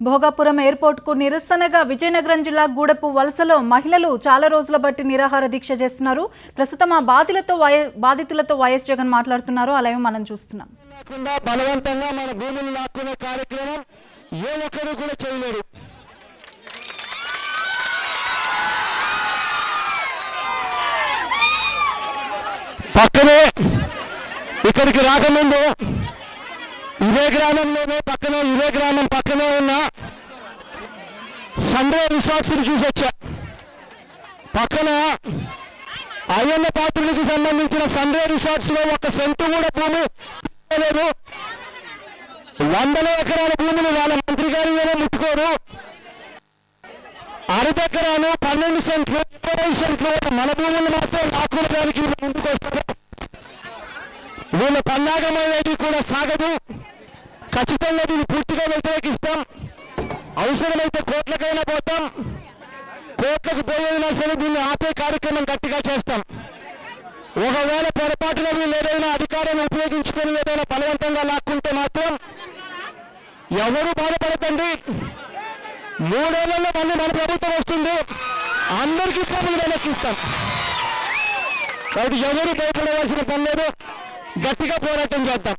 Bhogapuram airport కు నిరసనగా విజయనగరం జిల్లా గూడపు వలసలో మహిళలు చాలా రోజుల బట్టి నిరాహార దీక్ష చేస్తున్నారు. ప్రస్తుతం ఆ బాధితులతో వైఎస్ జగన్ మాట్లాడుతున్నారు. అలాగే మనం చూస్తున్నాం. బలవంతంగా మన భూములు లాక్కునే కార్యక్రమం ఏ ఒక్కరు కూడా చేయలేరు. పక్కనే ఇక్కడికి రాకముందు ఇదే గ్రామంలోనే ఇదే గ్రామం పక్కనే ఉన్న సండే రిసార్ట్స్ చూసొచ్చా. పక్కన అయ్యన్న పాత్రుడికి సంబంధించిన సండే రిసార్ట్స్ లో ఒక సెంటు కూడా భూమి లేదు. వందల ఎకరాల భూమిని వాళ్ళ మంత్రి గారు ఏదో ముట్టుకోరు. 60 ఎకరాలు 12 సెంట్లు 20 సెంట్లు మన భూములు మాత్రం లాక్కునేదానికి ముందుకు వస్తారు. వీళ్ళ పన్నాగమనేది కూడా సాగదు. ఖచ్చితంగా దీన్ని పూర్తిగా వ్యతిరేకిస్తాం. అవసరమైతే కోట్లకైనా పోతాం. కోట్లకు పోయేదినా సరే దీన్ని ఆపే కార్యక్రమం గట్టిగా చేస్తాం. ఒకవేళ పొరపాటున వీళ్ళు ఏదైనా అధికారాన్ని ఉపయోగించుకొని ఏదైనా బలవంతంగా లాక్కుంటే మాత్రం ఎవరు బాధపడకండి. 3 ఏళ్లలో మళ్ళీ మన ప్రభుత్వం వస్తుంది. అందరికీ పనులు వెనక్కిస్తాం. కాబట్టి ఎవరు భయపడవలసిన పని లేదు. గట్టిగా పోరాటం చేద్దాం.